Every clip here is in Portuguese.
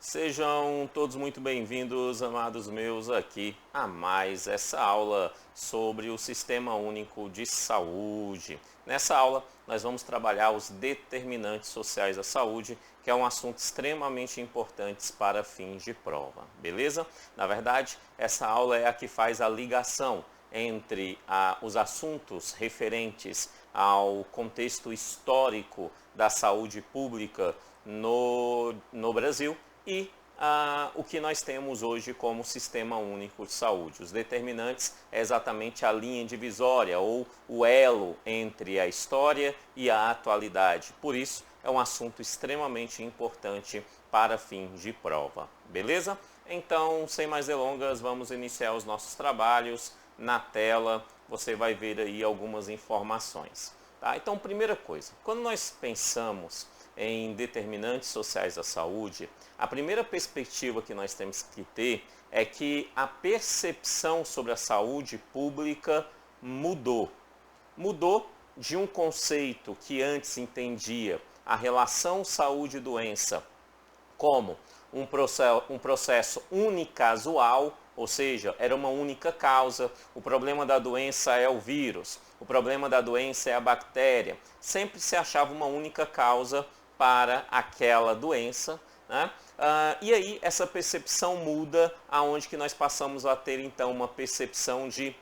Sejam todos muito bem-vindos, amados meus, aqui a mais essa aula sobre o Sistema Único de Saúde. Nessa aula, nós vamos trabalhar os determinantes sociais da saúde, que é um assunto extremamente importante para fins de prova, beleza? Na verdade, essa aula é a que faz a ligação entre os assuntos referentes ao contexto histórico da saúde pública no Brasil e o que nós temos hoje como Sistema Único de Saúde. Os determinantes é exatamente a linha divisória ou o elo entre a história e a atualidade. Por isso, é um assunto extremamente importante para fins de prova. Beleza? Então, sem mais delongas, vamos iniciar os nossos trabalhos. Na tela, você vai ver aí algumas informações. Tá? Então, primeira coisa, quando nós pensamos em determinantes sociais da saúde, a primeira perspectiva que nós temos que ter é que a percepção sobre a saúde pública mudou. Mudou de um conceito que antes entendia a relação saúde-doença como um processo unicasual, ou seja, era uma única causa, o problema da doença é o vírus, o problema da doença é a bactéria. Sempre se achava uma única causa para aquela doença, né? E aí essa percepção muda, aonde que nós passamos a ter então uma percepção de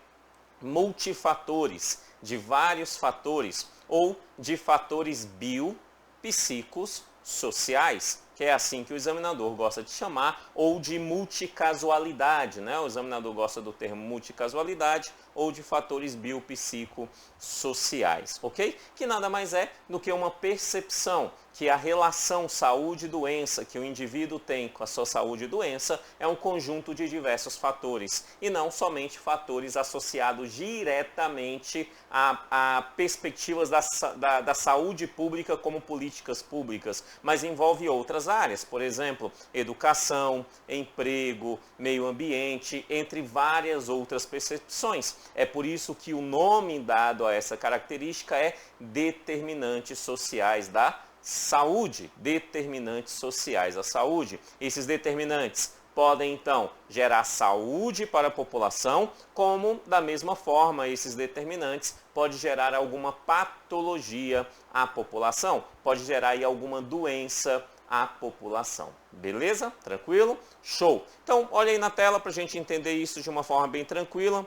multifatores, de vários fatores, ou de fatores biopsíquicos sociais, que é assim que o examinador gosta de chamar, ou de multicasualidade, né? O examinador gosta do termo multicasualidade ou de fatores biopsicossociais, ok? Que nada mais é do que uma percepção que a relação saúde-doença que o indivíduo tem com a sua saúde e doença é um conjunto de diversos fatores e não somente fatores associados diretamente a perspectivas da saúde pública como políticas públicas, mas envolve outras áreas, por exemplo, educação, emprego, meio ambiente, entre várias outras percepções. É por isso que o nome dado a essa característica é determinantes sociais da saúde, determinantes sociais da saúde. Esses determinantes podem, então, gerar saúde para a população, como, da mesma forma, esses determinantes podem gerar alguma patologia à população, pode gerar aí alguma doença à população. Beleza? Tranquilo? Show! Então, olha aí na tela para a gente entender isso de uma forma bem tranquila.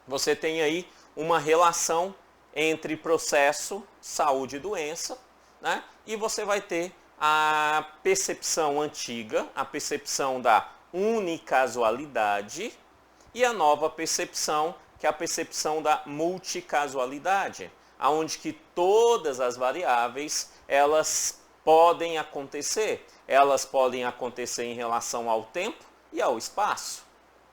Você tem aí uma relação entre processo, saúde e doença, né? E você vai ter a percepção antiga, a percepção da unicasualidade e a nova percepção, que é a percepção da multicasualidade, aonde que todas as variáveis, elas podem acontecer. Elas podem acontecer em relação ao tempo e ao espaço.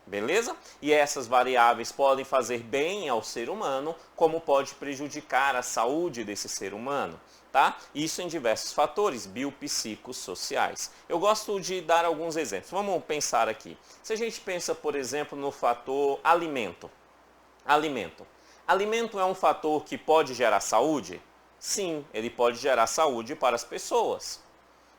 Beleza? E essas variáveis podem fazer bem ao ser humano, como pode prejudicar a saúde desse ser humano. Tá? Isso em diversos fatores biopsicossociais. Eu gosto de dar alguns exemplos. Vamos pensar aqui. Se a gente pensa, por exemplo, no fator alimento. Alimento é um fator que pode gerar saúde? Sim, ele pode gerar saúde para as pessoas.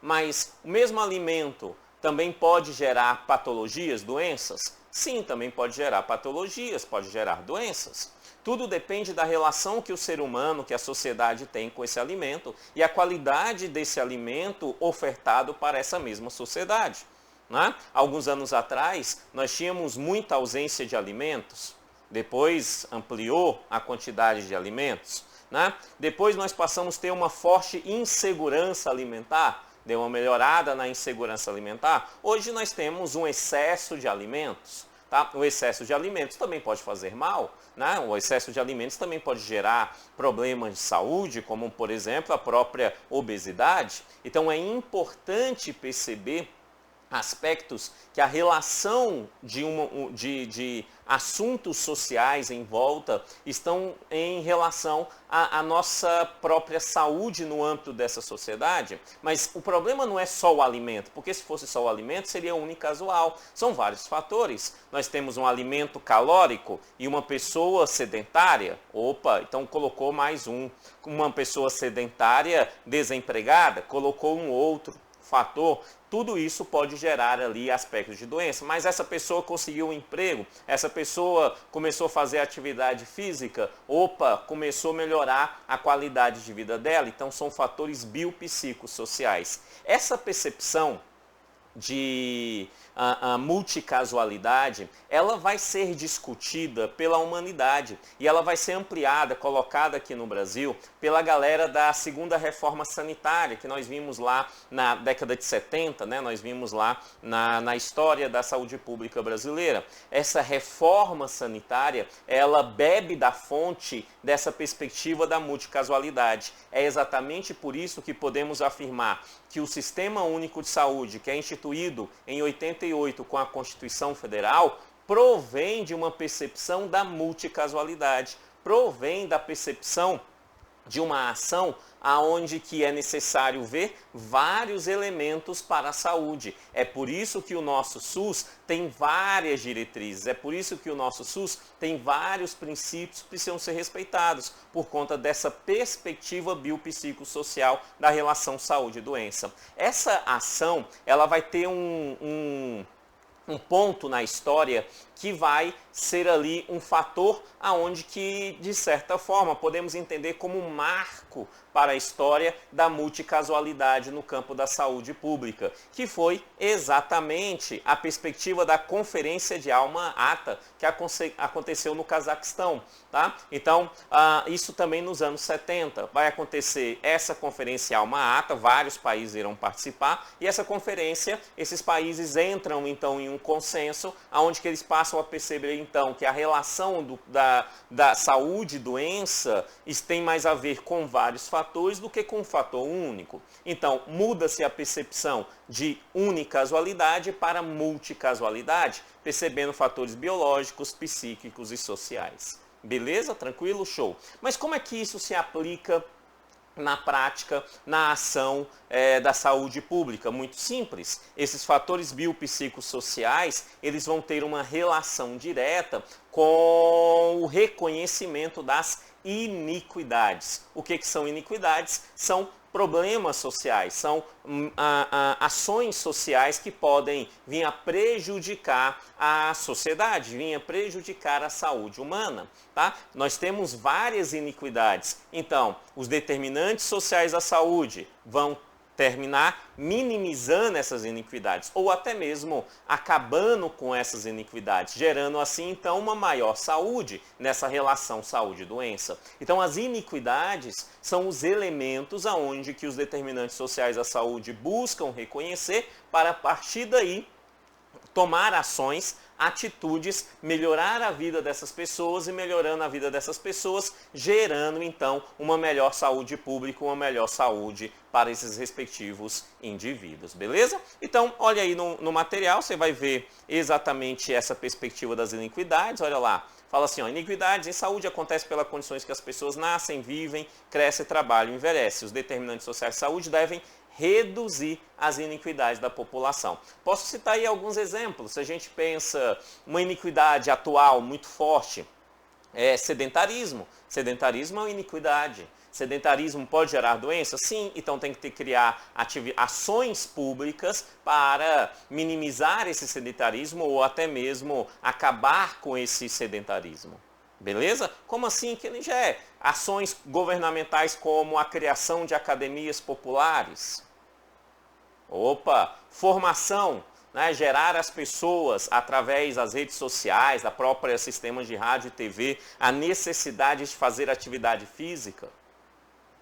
Mas o mesmo alimento também pode gerar patologias, doenças? Sim, também pode gerar patologias, pode gerar doenças. Tudo depende da relação que o ser humano, que a sociedade tem com esse alimento e a qualidade desse alimento ofertado para essa mesma sociedade. Né? Alguns anos atrás, nós tínhamos muita ausência de alimentos, depois ampliou a quantidade de alimentos. Né? Depois nós passamos a ter uma forte insegurança alimentar, deu uma melhorada na insegurança alimentar. Hoje nós temos um excesso de alimentos. Tá? O excesso de alimentos também pode fazer mal, né? O excesso de alimentos também pode gerar problemas de saúde, como por exemplo a própria obesidade. Então é importante perceber aspectos que a relação de assuntos sociais em volta estão em relação à nossa própria saúde no âmbito dessa sociedade. Mas o problema não é só o alimento, porque se fosse só o alimento seria unicasual. São vários fatores. Nós temos um alimento calórico e uma pessoa sedentária. Opa, então colocou mais um. Uma pessoa sedentária desempregada, colocou um outro fator tudo isso pode gerar ali aspectos de doença. Mas essa pessoa conseguiu um emprego, essa pessoa começou a fazer atividade física, começou a melhorar a qualidade de vida dela. Então são fatores biopsicossociais. Essa percepção de a multicasualidade, ela vai ser discutida pela humanidade e ela vai ser ampliada, colocada aqui no Brasil pela galera da segunda reforma sanitária, que nós vimos lá na década de 70, né? Nós vimos lá na história da saúde pública brasileira. Essa reforma sanitária, ela bebe da fonte dessa perspectiva da multicasualidade. É exatamente por isso que podemos afirmar que o Sistema Único de Saúde, que é instituído em 88 com a Constituição Federal, provém de uma percepção da multicasualidade, provém da percepção de uma ação aonde que é necessário ver vários elementos para a saúde. É por isso que o nosso SUS tem várias diretrizes, é por isso que o nosso SUS tem vários princípios que precisam ser respeitados, por conta dessa perspectiva biopsicossocial da relação saúde e doença. Essa ação, ela vai ter um ponto na história que vai ser ali um fator aonde que, de certa forma, podemos entender como um marco para a história da multicasualidade no campo da saúde pública, que foi exatamente a perspectiva da Conferência de Alma-Ata, que aconteceu no Cazaquistão. Tá? Então, isso também nos anos 70. Vai acontecer essa Conferência Alma-Ata, vários países irão participar, e essa conferência, esses países entram então em um consenso, onde que eles passam a perceber então que a relação da saúde e doença tem mais a ver com vários fatores do que com um fator único. Então, muda-se a percepção de unicasualidade para multicasualidade, percebendo fatores biológicos, psíquicos e sociais. Beleza? Tranquilo? Show. Mas como é que isso se aplica na prática, na ação da saúde pública? Muito simples. Esses fatores biopsicossociais, eles vão ter uma relação direta com o reconhecimento das iniquidades. O que são iniquidades? São problemas sociais, são ações sociais que podem vir a prejudicar a sociedade, vir a prejudicar a saúde humana. Tá? Nós temos várias iniquidades. Então, os determinantes sociais da saúde vão terminar minimizando essas iniquidades, ou até mesmo acabando com essas iniquidades, gerando assim então uma maior saúde nessa relação saúde-doença. Então as iniquidades são os elementos aonde que os determinantes sociais da saúde buscam reconhecer para a partir daí tomar ações, atitudes, melhorar a vida dessas pessoas e melhorando a vida dessas pessoas, gerando então uma melhor saúde pública, uma melhor saúde para esses respectivos indivíduos, beleza? Então, olha aí no material, você vai ver exatamente essa perspectiva das iniquidades, olha lá. Fala assim, iniquidades em saúde acontecem pelas condições que as pessoas nascem, vivem, crescem, trabalham e envelhecem. Os determinantes sociais de saúde devem reduzir as iniquidades da população. Posso citar aí alguns exemplos. Se a gente pensa uma iniquidade atual muito forte, sedentarismo. Sedentarismo é uma iniquidade. Sedentarismo pode gerar doença? Sim, então tem que criar ações públicas para minimizar esse sedentarismo ou até mesmo acabar com esse sedentarismo. Beleza? Como assim, Kenigé? Ações governamentais como a criação de academias populares. Formação, né? Gerar as pessoas através das redes sociais, da própria sistema de rádio e TV, a necessidade de fazer atividade física.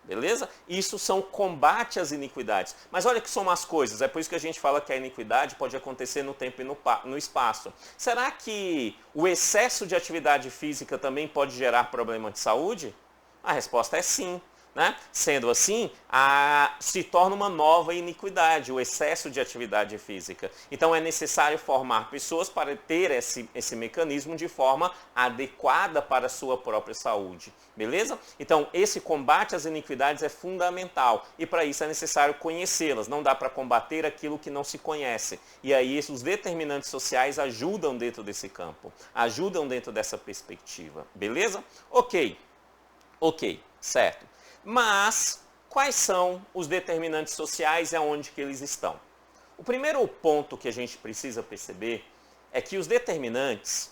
Beleza? Isso são combate às iniquidades. Mas olha que são as coisas, é por isso que a gente fala que a iniquidade pode acontecer no tempo e no espaço. Será que o excesso de atividade física também pode gerar problema de saúde? A resposta é sim. Né? Sendo assim, se torna uma nova iniquidade, o excesso de atividade física. Então é necessário formar pessoas para ter esse mecanismo de forma adequada para a sua própria saúde. Beleza? Então esse combate às iniquidades é fundamental e para isso é necessário conhecê-las. Não dá para combater aquilo que não se conhece. E aí os determinantes sociais ajudam dentro desse campo, ajudam dentro dessa perspectiva. Beleza? Ok, certo. Mas, quais são os determinantes sociais e aonde que eles estão? O primeiro ponto que a gente precisa perceber é que os determinantes,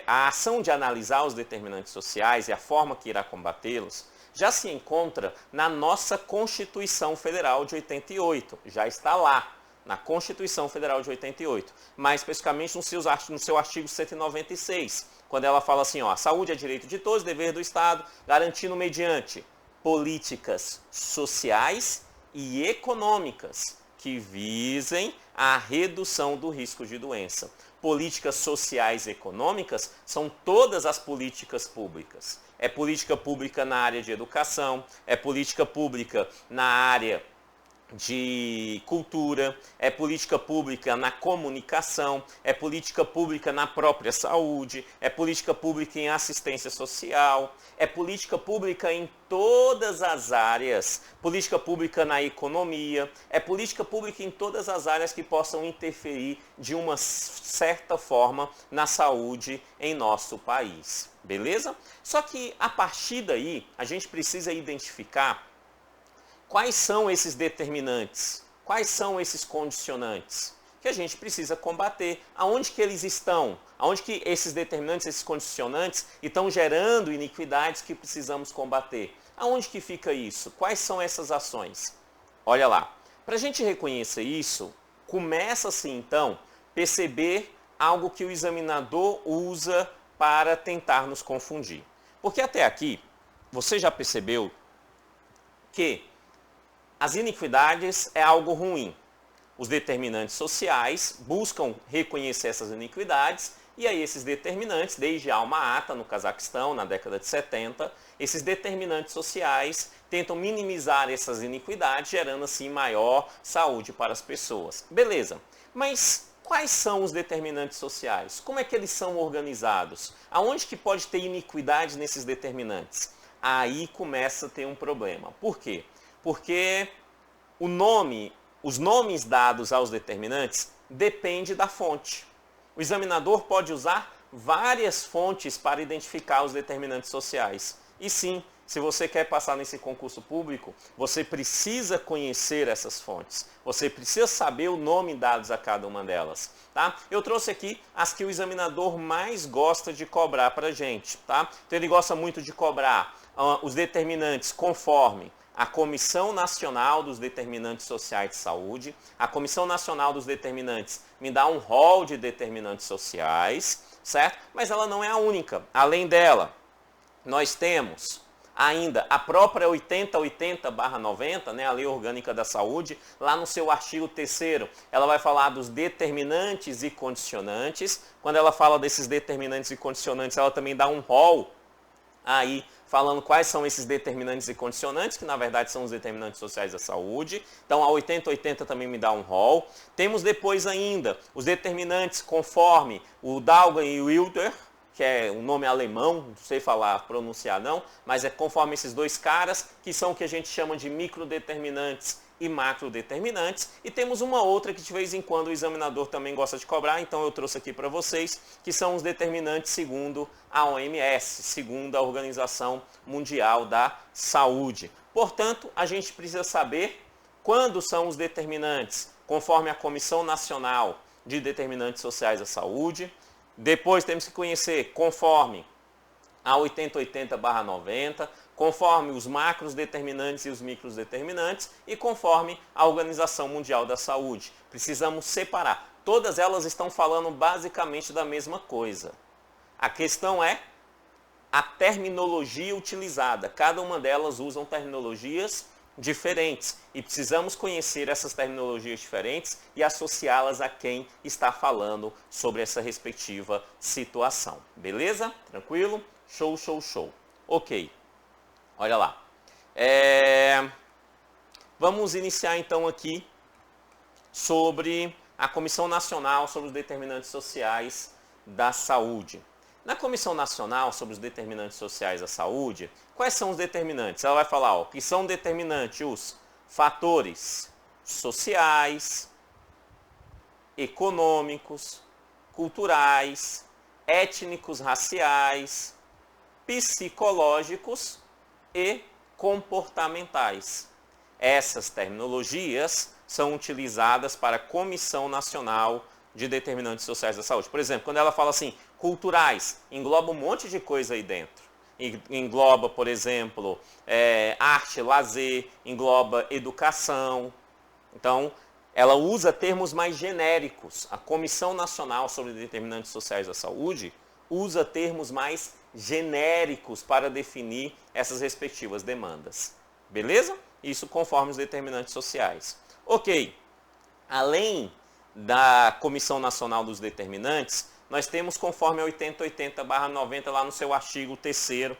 a ação de analisar os determinantes sociais e a forma que irá combatê-los já se encontra na nossa Constituição Federal de 88, já está lá, na Constituição Federal de 88, mais especificamente no seu artigo 196, quando ela fala assim, ó, a saúde é direito de todos, dever do Estado, garantindo mediante políticas sociais e econômicas que visem a redução do risco de doença. Políticas sociais e econômicas são todas as políticas públicas. É política pública na área de educação, é política pública na área de cultura, é política pública na comunicação, é política pública na própria saúde, é política pública em assistência social, é política pública em todas as áreas, política pública na economia, é política pública em todas as áreas que possam interferir de uma certa forma na saúde em nosso país, beleza? Só que a partir daí, a gente precisa identificar quais são esses determinantes? Quais são esses condicionantes? Que a gente precisa combater. Aonde que eles estão? Aonde que esses determinantes, esses condicionantes estão gerando iniquidades que precisamos combater? Aonde que fica isso? Quais são essas ações? Olha lá. Para a gente reconhecer isso, começa-se então perceber algo que o examinador usa para tentar nos confundir. Porque até aqui, você já percebeu que as iniquidades é algo ruim. Os determinantes sociais buscam reconhecer essas iniquidades e aí esses determinantes, desde Alma-Ata, no Cazaquistão, na década de 70, esses determinantes sociais tentam minimizar essas iniquidades, gerando assim maior saúde para as pessoas. Beleza, mas quais são os determinantes sociais? Como é que eles são organizados? Aonde que pode ter iniquidade nesses determinantes? Aí começa a ter um problema. Por quê? Porque os nomes dados aos determinantes dependem da fonte. O examinador pode usar várias fontes para identificar os determinantes sociais. E sim, se você quer passar nesse concurso público, você precisa conhecer essas fontes. Você precisa saber o nome dados a cada uma delas. Tá? Eu trouxe aqui as que o examinador mais gosta de cobrar para a gente. Tá? Então ele gosta muito de cobrar os determinantes conforme a Comissão Nacional dos Determinantes Sociais de Saúde. A Comissão Nacional dos Determinantes me dá um rol de determinantes sociais, certo? Mas ela não é a única. Além dela, nós temos ainda a própria 8080/90, né, a Lei Orgânica da Saúde, lá no seu artigo 3º, ela vai falar dos determinantes e condicionantes. Quando ela fala desses determinantes e condicionantes, ela também dá um rol aí falando quais são esses determinantes e condicionantes, que na verdade são os determinantes sociais da saúde. Então a 8080 também me dá um rol. Temos depois ainda os determinantes conforme o Dalgan e o Wilder, que é um nome alemão, não sei pronunciar não, mas é conforme esses dois caras, que são o que a gente chama de microdeterminantes e macrodeterminantes. E temos uma outra que de vez em quando o examinador também gosta de cobrar, então eu trouxe aqui para vocês, que são os determinantes segundo a OMS, segundo a Organização Mundial da Saúde. Portanto, a gente precisa saber quando são os determinantes, conforme a Comissão Nacional de Determinantes Sociais da Saúde. Depois temos que conhecer conforme a 8080/90, conforme os macros determinantes e os micros determinantes e conforme a Organização Mundial da Saúde. Precisamos separar. Todas elas estão falando basicamente da mesma coisa. A questão é a terminologia utilizada. Cada uma delas usam terminologias diferentes e precisamos conhecer essas terminologias diferentes e associá-las a quem está falando sobre essa respectiva situação. Beleza? Tranquilo? Show, show, show. Ok. Olha lá. Vamos iniciar então aqui sobre a Comissão Nacional sobre os Determinantes Sociais da Saúde. Na Comissão Nacional sobre os Determinantes Sociais da Saúde, quais são os determinantes? Ela vai falar que são determinantes os fatores sociais, econômicos, culturais, étnicos, raciais, psicológicos e comportamentais. Essas terminologias são utilizadas para a Comissão Nacional de Determinantes Sociais da Saúde. Por exemplo, quando ela fala assim, culturais, engloba um monte de coisa aí dentro. Engloba, por exemplo, arte, lazer, engloba educação. Então, ela usa termos mais genéricos. A Comissão Nacional sobre Determinantes Sociais da Saúde usa termos mais genéricos para definir essas respectivas demandas. Beleza? Isso conforme os determinantes sociais. Ok. Além da Comissão Nacional dos Determinantes, nós temos conforme a 8080/90 lá no seu artigo 3º,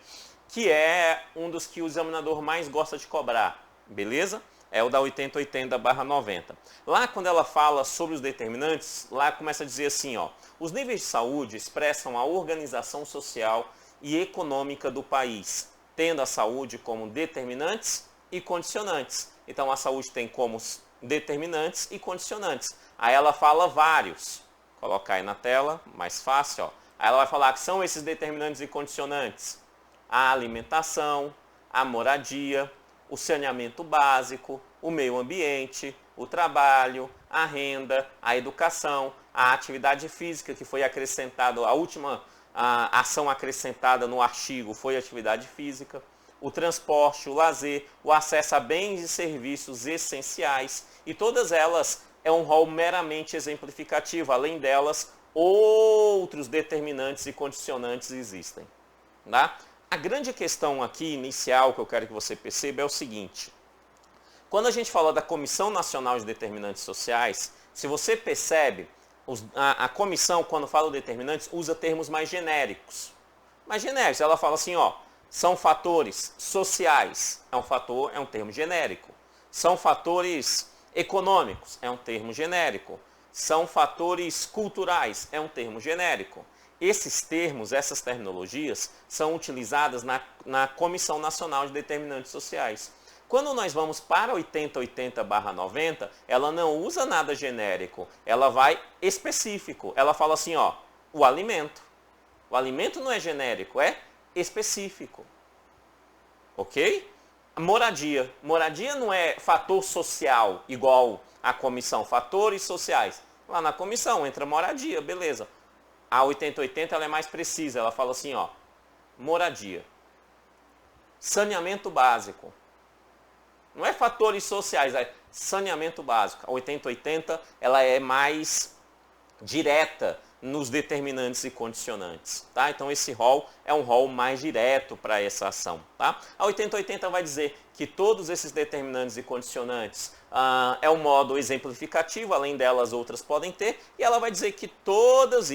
que é um dos que o examinador mais gosta de cobrar. Beleza? É o da 8080/90. Lá, quando ela fala sobre os determinantes, lá começa a dizer assim, ó, os níveis de saúde expressam a organização social e econômica do país, tendo a saúde como determinantes e condicionantes. Então, a saúde tem como determinantes e condicionantes. Aí ela fala vários. Vou colocar aí na tela, mais fácil, ó. Aí ela vai falar que são esses determinantes e condicionantes: a alimentação, a moradia, o saneamento básico, o meio ambiente, o trabalho, a renda, a educação, a atividade física, que foi acrescentado, a última ação acrescentada no artigo foi atividade física, o transporte, o lazer, o acesso a bens e serviços essenciais, e todas elas é um rol meramente exemplificativo. Além delas, outros determinantes e condicionantes existem. Tá? A grande questão aqui, inicial, que eu quero que você perceba é o seguinte. Quando a gente fala da Comissão Nacional de Determinantes Sociais, se você percebe, a comissão, quando fala determinantes, usa termos mais genéricos. Mais genéricos, ela fala assim, ó, são fatores sociais, é um termo genérico. São fatores econômicos, é um termo genérico. São fatores culturais, é um termo genérico. Esses termos, essas terminologias, são utilizadas na Comissão Nacional de Determinantes Sociais. Quando nós vamos para 8080/90, ela não usa nada genérico, ela vai específico. Ela fala assim, ó, o alimento. O alimento não é genérico, é específico. Ok? Moradia. Moradia não é fator social igual a comissão, fatores sociais. Lá na comissão entra moradia, beleza. A 8080 ela é mais precisa, ela fala assim, ó, moradia. Saneamento básico. Não é fatores sociais, é saneamento básico. A 8080 ela é mais direta nos determinantes e condicionantes. Tá? Então esse rol é um rol mais direto para essa ação. Tá? A 8080 vai dizer que todos esses determinantes e condicionantes é um modo exemplificativo, além delas outras podem ter, e ela vai dizer que todas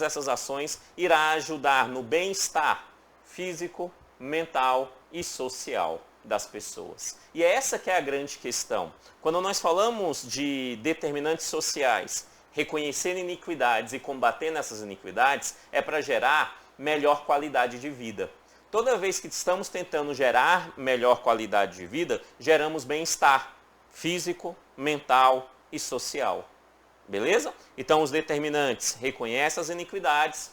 essas ações irá ajudar no bem-estar físico, mental e social das pessoas. E é essa que é a grande questão. Quando nós falamos de determinantes sociais, reconhecer iniquidades e combater nessas iniquidades, é para gerar melhor qualidade de vida. Toda vez que estamos tentando gerar melhor qualidade de vida, geramos bem-estar físico, mental e social. Beleza? Então os determinantes reconhecem as iniquidades,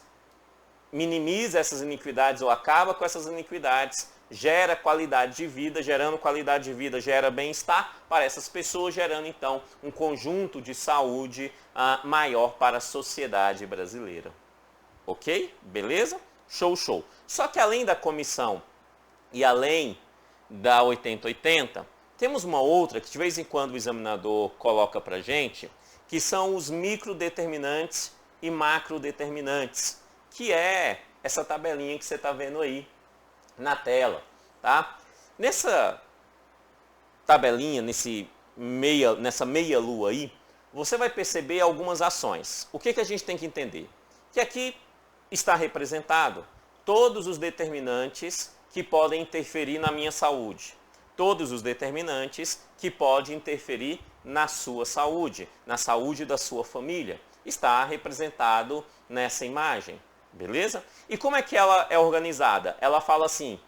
minimiza essas iniquidades ou acaba com essas iniquidades, gera qualidade de vida, gerando qualidade de vida gera bem-estar para essas pessoas, gerando então um conjunto de saúde maior para a sociedade brasileira. Ok? Beleza? Show, show. Só que além da comissão e além da 8080, temos uma outra que de vez em quando o examinador coloca para a gente, que são os microdeterminantes e macrodeterminantes, que é essa tabelinha que você está vendo aí na tela, tá? Nessa tabelinha, nessa meia lua aí, você vai perceber algumas ações. O que a gente tem que entender? Que aqui está representado todos os determinantes que podem interferir na minha saúde. Todos os determinantes que podem interferir na sua saúde, na saúde da sua família. Está representado nessa imagem. Beleza? E como é que ela é organizada? Ela fala assim,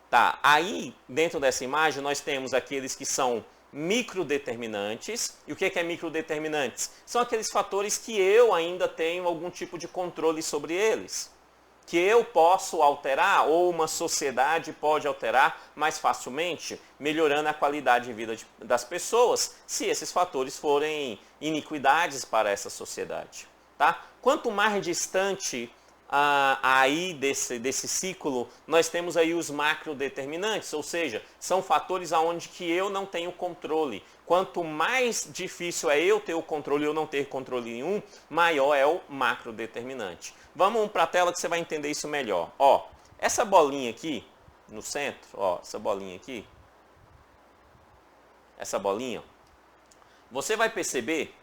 tá, aí dentro dessa imagem nós temos aqueles que são microdeterminantes. E o que é microdeterminantes? São aqueles fatores que eu ainda tenho algum tipo de controle sobre eles. que eu posso alterar ou uma sociedade pode alterar mais facilmente, melhorando a qualidade de vida das pessoas, se esses fatores forem iniquidades para essa sociedade. Tá? Quanto mais distante aí desse ciclo, nós temos aí os macrodeterminantes, ou seja, são fatores aonde que eu não tenho controle. Quanto mais difícil é eu ter o controle e eu não ter controle nenhum, maior é o macrodeterminante. Vamos para a tela que você vai entender isso melhor. Ó, essa bolinha aqui no centro, ó, essa bolinha aqui, essa bolinha, você vai perceber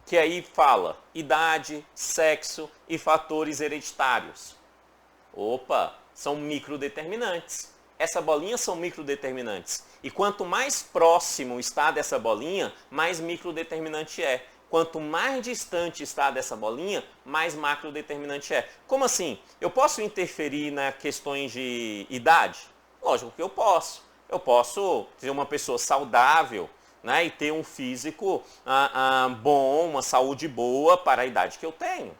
que aí fala idade, sexo e fatores hereditários. Opa, são microdeterminantes. Essa bolinha são microdeterminantes. E quanto mais próximo está dessa bolinha, mais microdeterminante é. Quanto mais distante está dessa bolinha, mais macrodeterminante é. Como assim? Eu posso interferir nas questões de idade? Lógico que eu posso. Eu posso ser uma pessoa saudável, né, e ter um físico bom, uma saúde boa para a idade que eu tenho.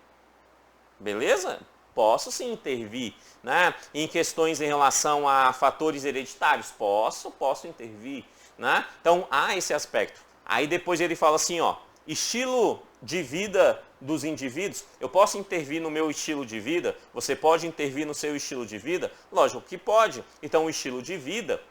Beleza? Posso sim intervir. Né? Em questões em relação a fatores hereditários? Posso intervir. Né? Então, há esse aspecto. Aí depois ele fala assim, ó, estilo de vida dos indivíduos, eu posso intervir no meu estilo de vida? Você pode intervir no seu estilo de vida? Lógico que pode. Então, o estilo de vida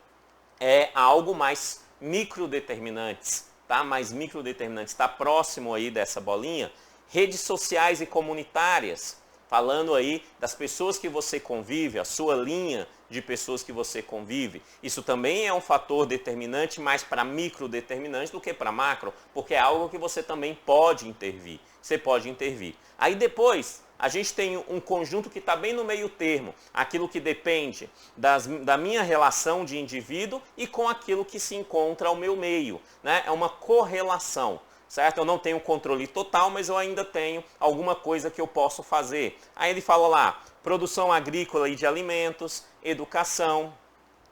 é algo mais microdeterminantes, tá? Mais microdeterminantes, está próximo aí dessa bolinha. Redes sociais e comunitárias, falando aí das pessoas que você convive, a sua linha de pessoas que você convive. Isso também é um fator determinante, mais para microdeterminante do que para macro, porque é algo que você também pode intervir. Você pode intervir. Aí depois, a gente tem um conjunto que está bem no meio termo, aquilo que depende da minha relação de indivíduo e com aquilo que se encontra ao meu meio. Né? É uma correlação, certo? Eu não tenho controle total, mas eu ainda tenho alguma coisa que eu posso fazer. Aí ele fala lá, produção agrícola e de alimentos, educação,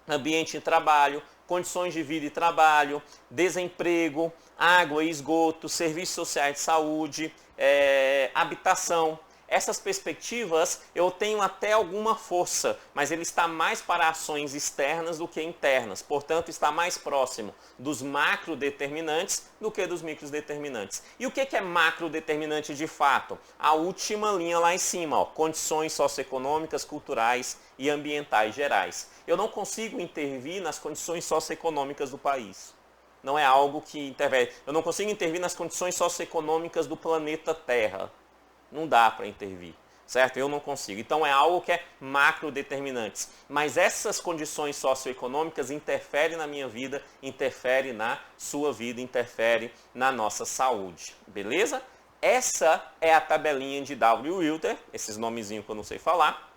ambiente de trabalho, condições de vida e trabalho, desemprego, água e esgoto, serviços sociais de saúde, habitação. Essas perspectivas eu tenho até alguma força, mas ele está mais para ações externas do que internas. Portanto, está mais próximo dos macrodeterminantes do que dos microdeterminantes. E o que é macrodeterminante de fato? A última linha lá em cima, ó, condições socioeconômicas, culturais e ambientais gerais. Eu não consigo intervir nas condições socioeconômicas do país. Não é algo que interfere. Eu não consigo intervir nas condições socioeconômicas do planeta Terra. Não dá para intervir, certo? Eu não consigo. Então é algo que é macrodeterminantes. Mas essas condições socioeconômicas interferem na minha vida, interferem na sua vida, interferem na nossa saúde. Beleza? Essa é a tabelinha de W. Wilder, esses nomezinhos que eu não sei falar,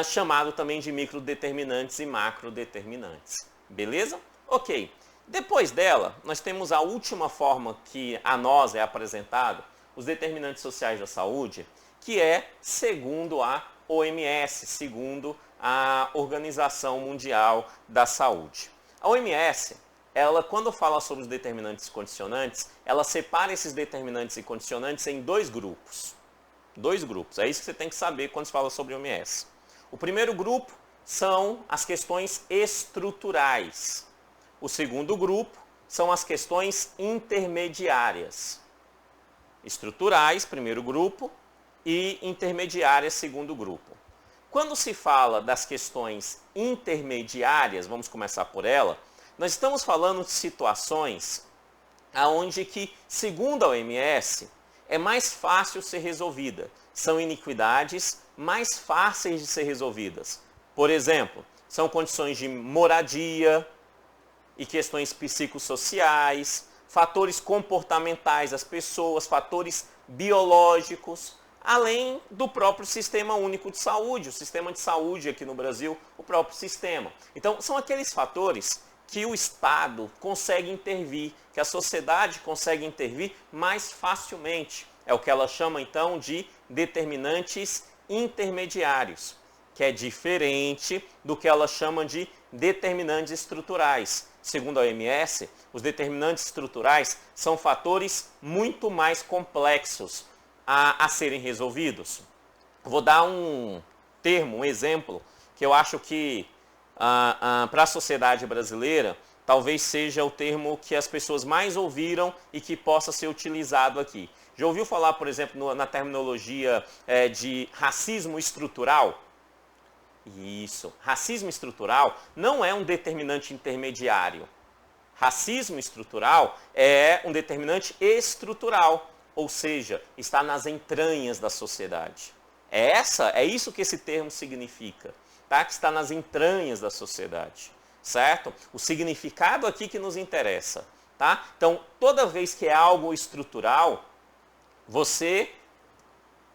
chamado também de microdeterminantes e macrodeterminantes. Beleza? Ok. Depois dela, nós temos a última forma que a nós é apresentado, os determinantes sociais da saúde, que é segundo a OMS, segundo a Organização Mundial da Saúde. A OMS, ela, quando fala sobre os determinantes e condicionantes, ela separa esses determinantes e condicionantes em dois grupos. Dois grupos, é isso que você tem que saber quando se fala sobre OMS. O primeiro grupo são as questões estruturais. O segundo grupo são as questões intermediárias. Estruturais, primeiro grupo, e intermediárias, segundo grupo. Quando se fala das questões intermediárias, vamos começar por ela, nós estamos falando de situações onde que, segundo a OMS, é mais fácil ser resolvida. São iniquidades mais fáceis de ser resolvidas. Por exemplo, são condições de moradia e questões psicossociais, fatores comportamentais das pessoas, fatores biológicos, além do próprio Sistema Único de Saúde, o sistema de saúde aqui no Brasil, o próprio sistema. Então, são aqueles fatores que o Estado consegue intervir, que a sociedade consegue intervir mais facilmente. É o que ela chama, então, de determinantes intermediários, que é diferente do que ela chama de determinantes estruturais. Segundo a OMS, os determinantes estruturais são fatores muito mais complexos a serem resolvidos. vou dar um termo, um exemplo, que eu acho que para a sociedade brasileira, talvez seja o termo que as pessoas mais ouviram e que possa ser utilizado aqui. Já ouviu falar, por exemplo, na terminologia de racismo estrutural? Isso. Racismo estrutural não é um determinante intermediário. Racismo estrutural é um determinante estrutural, ou seja, está nas entranhas da sociedade. É isso que esse termo significa, tá? Que está nas entranhas da sociedade, certo? O significado aqui que nos interessa, tá? Então, toda vez que é algo estrutural, você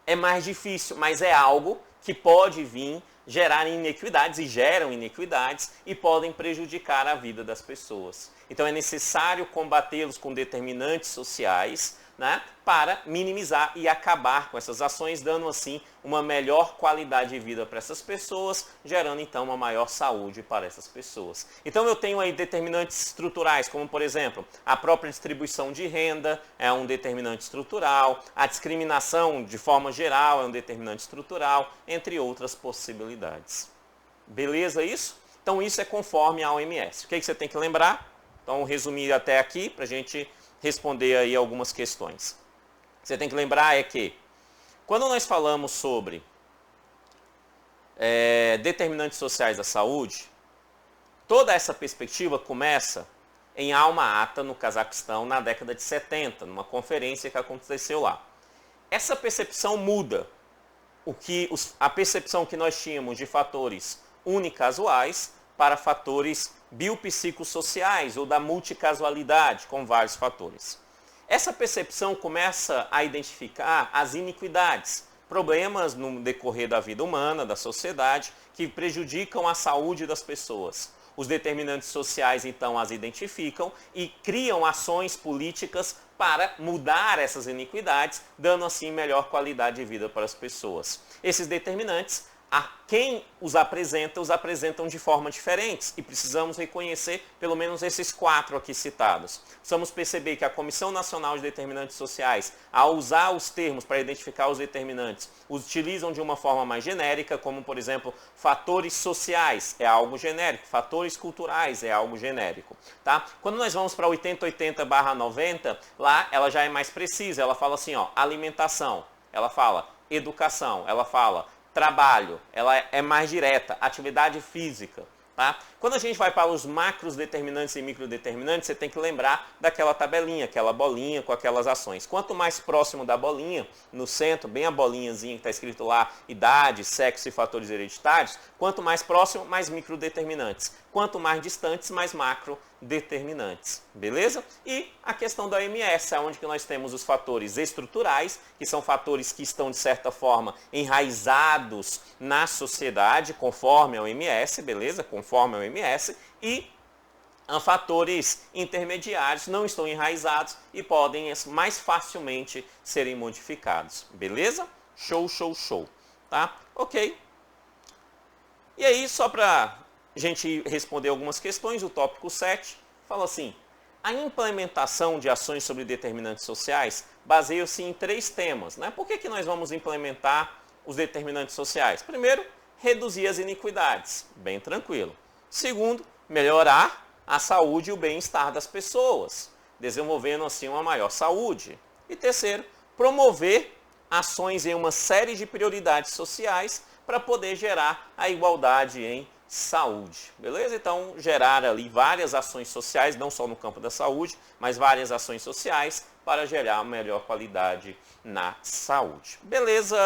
é mais difícil, mas é algo que pode vir gerar inequidades e geram inequidades e podem prejudicar a vida das pessoas. Então é necessário combatê-los com determinantes sociais, né, para minimizar e acabar com essas ações, dando assim uma melhor qualidade de vida para essas pessoas, gerando então uma maior saúde para essas pessoas. Então eu tenho aí determinantes estruturais, como por exemplo, a própria distribuição de renda é um determinante estrutural, a discriminação de forma geral é um determinante estrutural, entre outras possibilidades. Beleza isso? Então isso é conforme a OMS. O que você tem que lembrar? Então resumir até aqui para a gente responder aí algumas questões. Você tem que lembrar é que quando nós falamos sobre determinantes sociais da saúde, toda essa perspectiva começa em Alma-Ata, no Cazaquistão, na década de 70, numa conferência que aconteceu lá. Essa percepção muda. A percepção que nós tínhamos de fatores unicasuais para fatores biopsicossociais ou da multicasualidade, com vários fatores. Essa percepção começa a identificar as iniquidades, problemas no decorrer da vida humana, da sociedade, que prejudicam a saúde das pessoas. Os determinantes sociais, então, as identificam e criam ações políticas para mudar essas iniquidades, dando assim melhor qualidade de vida para as pessoas. Esses determinantes, a quem os apresentam de forma diferentes e precisamos reconhecer pelo menos esses 4 aqui citados. Precisamos perceber que a Comissão Nacional de Determinantes Sociais, ao usar os termos para identificar os determinantes, os utilizam de uma forma mais genérica, como por exemplo, fatores sociais é algo genérico, fatores culturais é algo genérico. Tá? Quando nós vamos para 8080/90, lá ela já é mais precisa, ela fala assim, ó, alimentação, ela fala educação, ela fala trabalho, ela é mais direta, atividade física. Tá? Quando a gente vai para os macros determinantes e microdeterminantes, você tem que lembrar daquela tabelinha, aquela bolinha com aquelas ações. Quanto mais próximo da bolinha, no centro, bem a bolinhazinha que está escrito lá, idade, sexo e fatores hereditários, quanto mais próximo, mais microdeterminantes. Quanto mais distantes, mais macrodeterminantes. Beleza? E a questão da OMS, onde que nós temos os fatores estruturais, que são fatores que estão, de certa forma, enraizados na sociedade, conforme a OMS, beleza? Conforme a OMS, e fatores intermediários não estão enraizados e podem mais facilmente serem modificados. Beleza? Show, show, show. Tá? Ok. E aí, só para a gente responder algumas questões, o tópico 7 fala assim: a implementação de ações sobre determinantes sociais baseia-se em 3 temas. Né? Por que nós vamos implementar os determinantes sociais? Primeiro, reduzir as iniquidades. Bem tranquilo. Segundo, melhorar a saúde e o bem-estar das pessoas, desenvolvendo assim uma maior saúde. E terceiro, promover ações em uma série de prioridades sociais para poder gerar a igualdade em saúde. Beleza? Então, gerar ali várias ações sociais, não só no campo da saúde, mas várias ações sociais para gerar melhor qualidade na saúde. Beleza?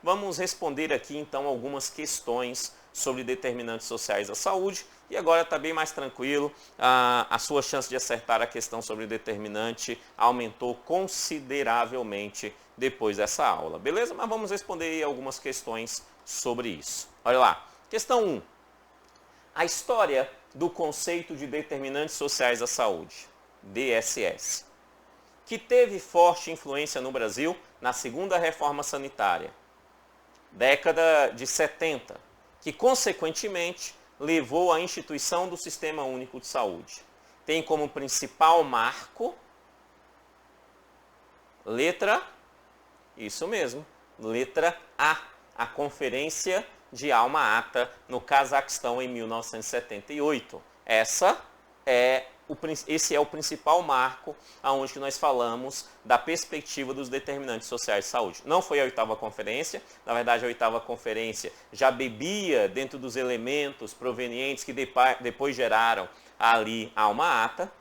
Vamos responder aqui então algumas questões sobre determinantes sociais da saúde. E agora está bem mais tranquilo, a sua chance de acertar a questão sobre determinante aumentou consideravelmente depois dessa aula. Beleza? Mas vamos responder aí algumas questões sobre isso. Olha lá. Questão 1. A história do conceito de determinantes sociais da saúde, DSS, que teve forte influência no Brasil na segunda reforma sanitária, década de 70, que consequentemente levou à instituição do Sistema Único de Saúde. Tem como principal marco, letra, isso mesmo, letra A, A Conferência de Alma-Ata, no Cazaquistão, em 1978. Esse é o principal marco onde nós falamos da perspectiva dos determinantes sociais de saúde. Não foi a 8ª conferência, na verdade a 8ª conferência já bebia dentro dos elementos provenientes que depois geraram ali a Alma-Ata.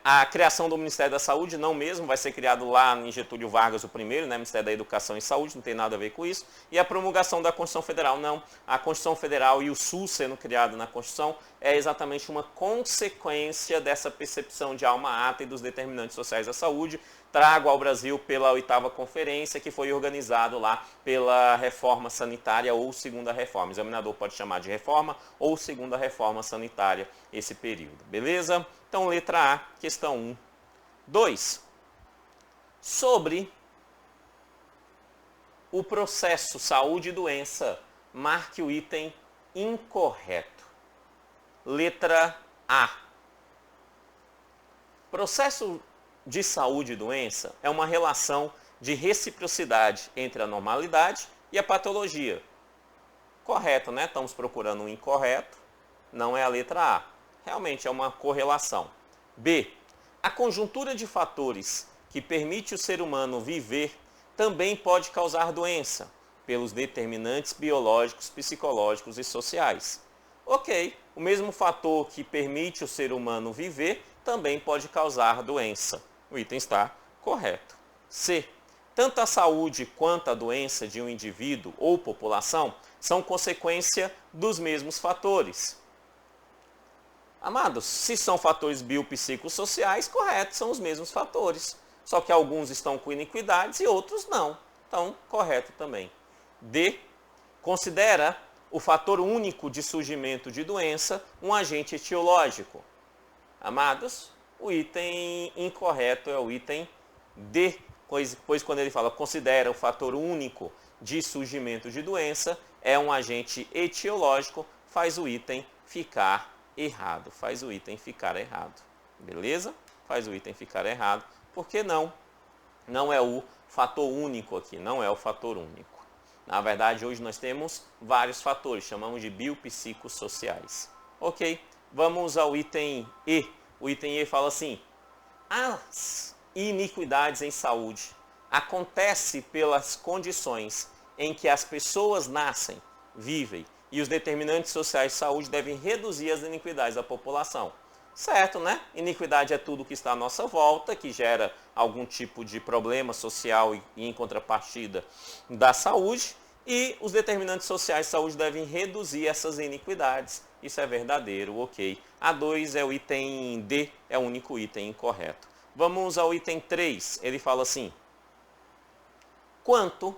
A criação do Ministério da Saúde não mesmo, vai ser criado lá em Getúlio Vargas o primeiro, né, Ministério da Educação e Saúde, não tem nada a ver com isso. E a promulgação da Constituição Federal, não. A Constituição Federal e o SUS sendo criado na Constituição é exatamente uma consequência dessa percepção de Alma-Ata e dos determinantes sociais da saúde, trago ao Brasil pela 8ª conferência, que foi organizado lá pela reforma sanitária ou segunda reforma. O examinador pode chamar de reforma ou segunda reforma sanitária esse período, beleza? Então, letra A, questão 1. 2. Sobre o processo saúde e doença, marque o item incorreto. Letra A. Processo de saúde e doença é uma relação de reciprocidade entre a normalidade e a patologia. Correto, né? Estamos procurando um incorreto, não é a letra A. Realmente é uma correlação. B. A conjuntura de fatores que permite o ser humano viver também pode causar doença, pelos determinantes biológicos, psicológicos e sociais. Ok, o mesmo fator que permite o ser humano viver também pode causar doença. O item está correto. C. Tanto a saúde quanto a doença de um indivíduo ou população são consequência dos mesmos fatores. Amados, se são fatores biopsicossociais, correto, são os mesmos fatores. Só que alguns estão com iniquidades e outros não. Então, correto também. D. Considera o fator único de surgimento de doença um agente etiológico. Amados, o item incorreto é o item D, pois quando ele fala considera o fator único de surgimento de doença, é um agente etiológico, faz o item ficar errado. Faz o item ficar errado. Beleza? Faz o item ficar errado. Por que não? Não é o fator único aqui, não é o fator único. Na verdade, hoje nós temos vários fatores, chamamos de biopsicossociais. Ok, vamos ao item E. O item E fala assim: as iniquidades em saúde acontecem pelas condições em que as pessoas nascem, vivem, e os determinantes sociais de saúde devem reduzir as iniquidades da população. Certo, né? Iniquidade é tudo que está à nossa volta, que gera algum tipo de problema social e em contrapartida da saúde, e os determinantes sociais de saúde devem reduzir essas iniquidades. Isso é verdadeiro, ok. A2 é o item D, é o único item incorreto. Vamos ao item 3, ele fala assim: quanto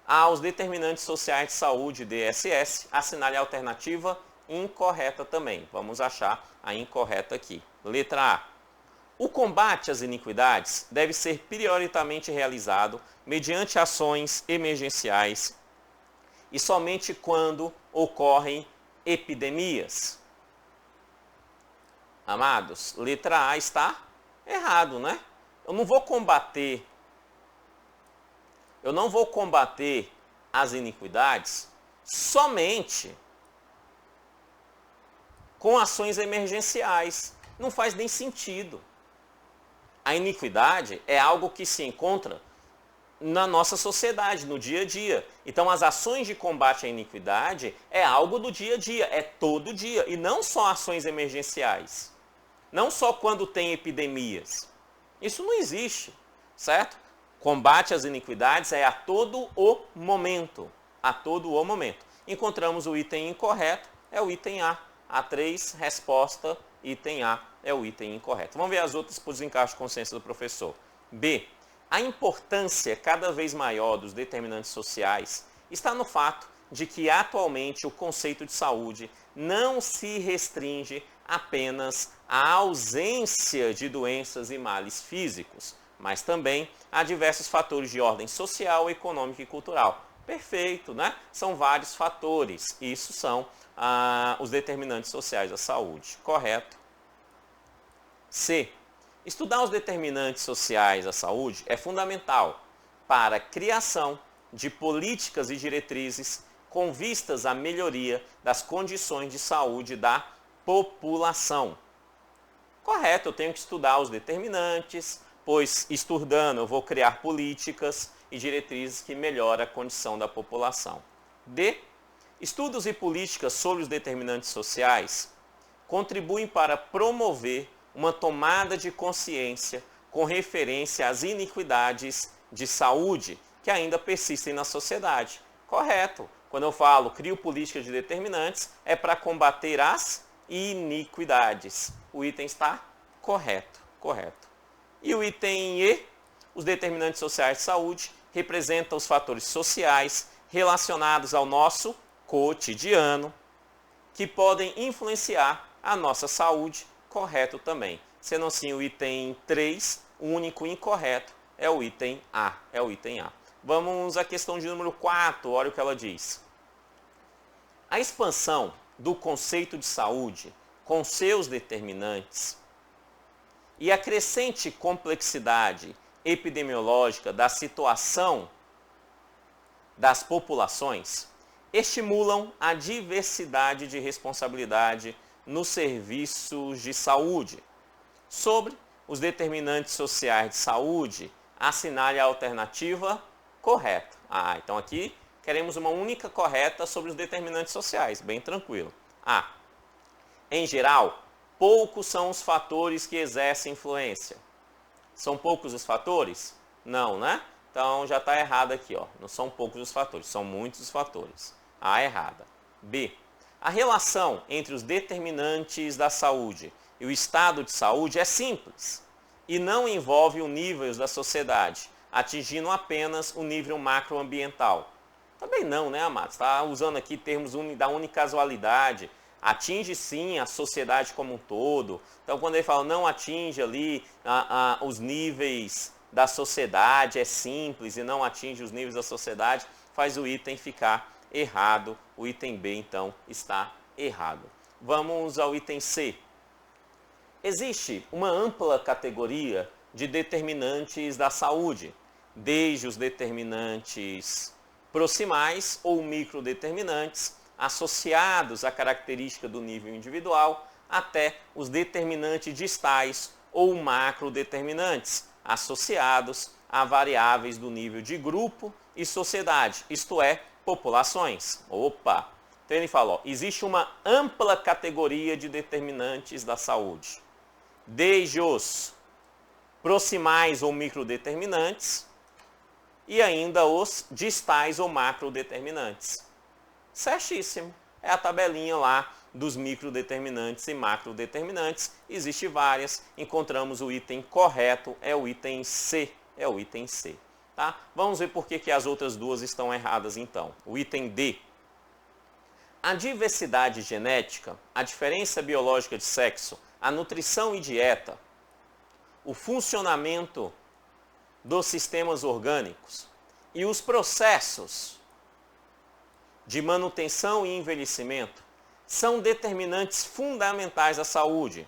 aos determinantes sociais de saúde, DSS, assinale a alternativa incorreta também. Vamos achar a incorreta aqui. Letra A. O combate às iniquidades deve ser prioritariamente realizado mediante ações emergenciais e somente quando ocorrem epidemias. Amados, letra A está errado, né? Eu não vou combater as iniquidades somente com ações emergenciais. Não faz nem sentido. A iniquidade é algo que se encontra na nossa sociedade, no dia a dia. Então, as ações de combate à iniquidade é algo do dia a dia, é todo dia. E não só ações emergenciais. Não só quando tem epidemias. Isso não existe, certo? Combate às iniquidades é a todo o momento. A todo o momento. Encontramos o item incorreto, é o item A. A3, resposta, item A é o item incorreto. Vamos ver as outras por desencaixe de consciência do professor. B. A importância cada vez maior dos determinantes sociais está no fato de que atualmente o conceito de saúde não se restringe apenas à ausência de doenças e males físicos, mas também a diversos fatores de ordem social, econômica e cultural. Perfeito, né? São vários fatores. Isso são os determinantes sociais da saúde. Correto. C. Estudar os determinantes sociais da saúde é fundamental para a criação de políticas e diretrizes com vistas à melhoria das condições de saúde da população. Correto, eu tenho que estudar os determinantes, pois estudando eu vou criar políticas e diretrizes que melhoram a condição da população. D. Estudos e políticas sobre os determinantes sociais contribuem para promover uma tomada de consciência com referência às iniquidades de saúde que ainda persistem na sociedade. Correto. Quando eu falo crio políticas de determinantes, é para combater as iniquidades. O item está correto, correto. E o item E, os determinantes sociais de saúde, representam os fatores sociais relacionados ao nosso cotidiano, que podem influenciar a nossa saúde, correto também. Sendo assim, o item 3, o único incorreto, é o item A, Vamos à questão de número 4, olha o que ela diz. A expansão do conceito de saúde com seus determinantes e a crescente complexidade epidemiológica da situação das populações estimulam a diversidade de responsabilidade nos serviços de saúde. Sobre os determinantes sociais de saúde, assinale a alternativa correta. Então aqui queremos uma única correta sobre os determinantes sociais, bem tranquilo. A. Em geral, poucos são os fatores que exercem influência. São poucos os fatores? Não, né? Então já está errado aqui, ó. Não são poucos os fatores, são muitos os fatores. A errada. B. A relação entre os determinantes da saúde e o estado de saúde é simples e não envolve os níveis da sociedade, atingindo apenas o nível macroambiental. Também não, né, amados? Está usando aqui termos da unicasualidade. Atinge sim a sociedade como um todo. Então, quando ele fala não atinge ali os níveis da sociedade, é simples e não atinge os níveis da sociedade, faz o item ficar errado. O item B, então, está errado. Vamos ao item C. Existe uma ampla categoria de determinantes da saúde, desde os determinantes proximais ou microdeterminantes, associados à característica do nível individual, até os determinantes distais ou macrodeterminantes, associados a variáveis do nível de grupo e sociedade, isto é, populações. Opa! Então ele fala, ó, existe uma ampla categoria de determinantes da saúde, desde os proximais ou microdeterminantes e ainda os distais ou macrodeterminantes. Certíssimo. É a tabelinha lá dos microdeterminantes e macrodeterminantes. Existem várias. Encontramos o item correto, é o item C. Tá? Vamos ver por que as outras duas estão erradas então. O item D. A diversidade genética, a diferença biológica de sexo, a nutrição e dieta, o funcionamento dos sistemas orgânicos e os processos de manutenção e envelhecimento são determinantes fundamentais da saúde,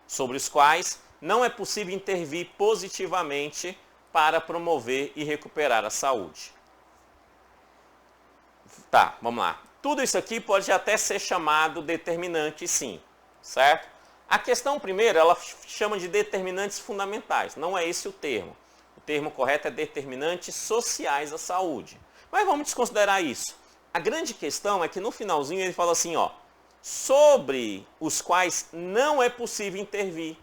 sobre os quais não é possível intervir positivamente para promover e recuperar a saúde. Tá, vamos lá. Tudo isso aqui pode até ser chamado determinante, sim, certo? A questão primeira, ela chama de determinantes fundamentais, não é esse o termo. O termo correto é determinantes sociais da saúde. Mas vamos desconsiderar isso. A grande questão é que no finalzinho ele fala assim, ó, sobre os quais não é possível intervir.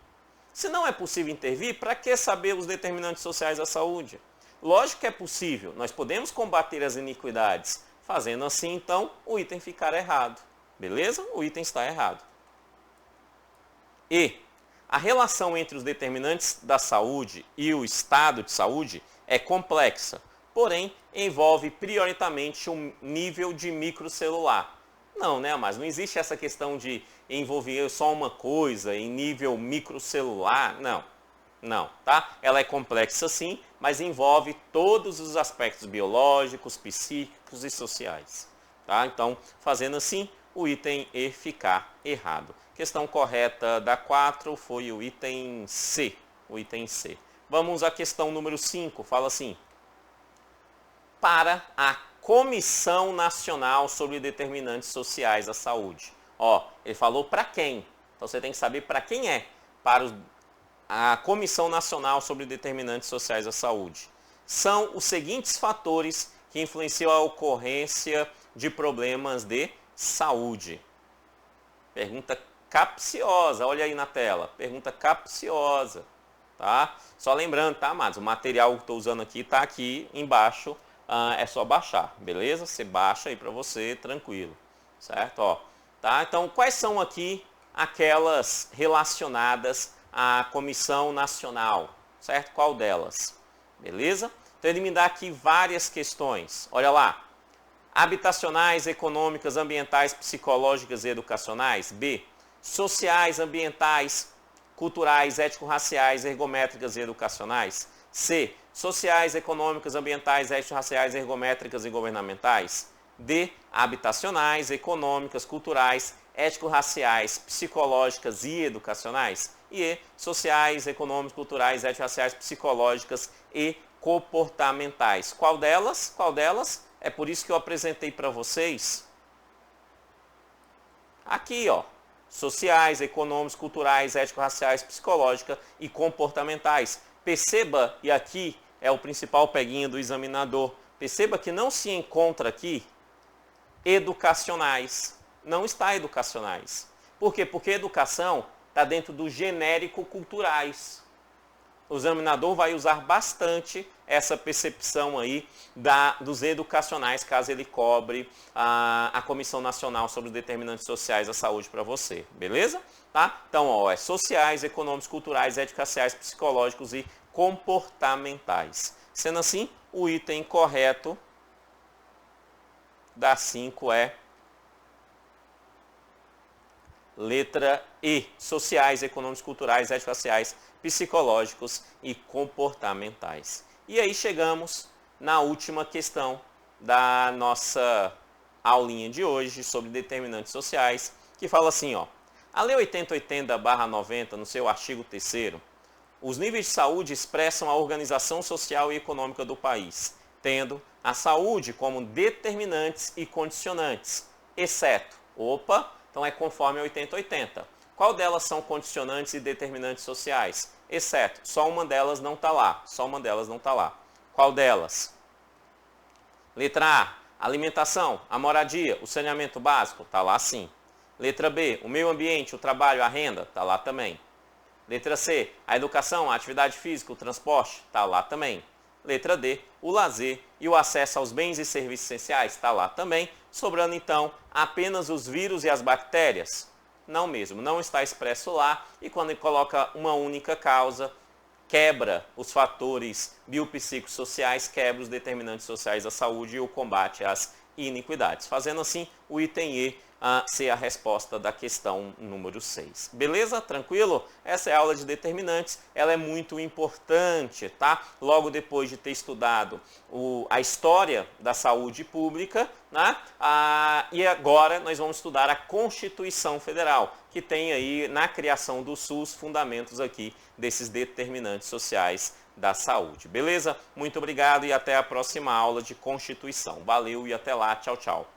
Se não é possível intervir, para que saber os determinantes sociais da saúde? Lógico que é possível, nós podemos combater as iniquidades. Fazendo assim, então, o item ficará errado. Beleza? O item está errado. E a relação entre os determinantes da saúde e o estado de saúde é complexa, porém envolve prioritariamente um nível de microcelular. Não, né, mas não existe essa questão de envolver só uma coisa em nível microcelular, não, tá? Ela é complexa sim, mas envolve todos os aspectos biológicos, psíquicos e sociais, tá? Então, fazendo assim, o item E ficar errado. Questão correta da 4 foi o item C. Vamos à questão número 5, fala assim. para a Comissão Nacional sobre Determinantes Sociais da Saúde. Ó, ele falou para quem? Então você tem que saber para quem é. Para a Comissão Nacional sobre Determinantes Sociais da Saúde. São os seguintes fatores que influenciam a ocorrência de problemas de saúde. Pergunta capciosa, olha aí na tela. Pergunta capciosa, tá? Só lembrando, tá, amados? O material que estou usando aqui está aqui embaixo. É só baixar, beleza? Você baixa aí para você, tranquilo, certo? Ó, tá? Então, quais são aqui aquelas relacionadas à Comissão Nacional, certo? Qual delas? Beleza? Então, ele me dá aqui várias questões. Olha lá. Habitacionais, econômicas, ambientais, psicológicas e educacionais. B. Sociais, ambientais, culturais, étnico-raciais, ergométricas e educacionais. C. Sociais, econômicas, ambientais, étnico-raciais, ergométricas e governamentais. D. Habitacionais, econômicas, culturais, étnico-raciais, psicológicas e educacionais. E E. Sociais, econômicas, culturais, étnico-raciais, psicológicas e comportamentais. Qual delas? Qual delas? É por isso que eu apresentei para vocês aqui, ó. Sociais, econômicos, culturais, étnico-raciais, psicológicas e comportamentais. Perceba, e aqui é o principal peguinho do examinador, perceba que não se encontra aqui educacionais. Não está educacionais. Por quê? Porque educação está dentro do genérico culturais. O examinador vai usar bastante essa percepção aí dos educacionais, caso ele cobre a Comissão Nacional sobre os Determinantes Sociais da Saúde para você, beleza? Tá? Então, ó, é sociais, econômicos, culturais, étnico-raciais, psicológicos e comportamentais. Sendo assim, o item correto da 5 é letra E. Sociais, econômicos, culturais, étnico-raciais, psicológicos e comportamentais. E aí chegamos na última questão da nossa aulinha de hoje sobre determinantes sociais, que fala assim, ó. A Lei 8080/90, no seu artigo 3º, os níveis de saúde expressam a organização social e econômica do país, tendo a saúde como determinantes e condicionantes, exceto, então é conforme a 8080. Qual delas são condicionantes e determinantes sociais? Exceto, só uma delas não está lá. Só uma delas não está lá. Qual delas? Letra A, alimentação, a moradia, o saneamento básico, está lá sim. Letra B, o meio ambiente, o trabalho, a renda, está lá também. Letra C, a educação, a atividade física, o transporte, está lá também. Letra D, o lazer e o acesso aos bens e serviços essenciais, está lá também. Sobrando então apenas os vírus e as bactérias. Não mesmo, não está expresso lá, e quando ele coloca uma única causa, quebra os fatores biopsicossociais, quebra os determinantes sociais da saúde e o combate às iniquidades. Fazendo assim, o item E ser a resposta da questão número 6. Beleza? Tranquilo? Essa é a aula de determinantes, ela é muito importante, tá? Logo depois de ter estudado a história da saúde pública, né? E agora nós vamos estudar a Constituição Federal, que tem aí na criação do SUS fundamentos aqui desses determinantes sociais da saúde. Beleza? Muito obrigado e até a próxima aula de Constituição. Valeu e até lá. Tchau, tchau.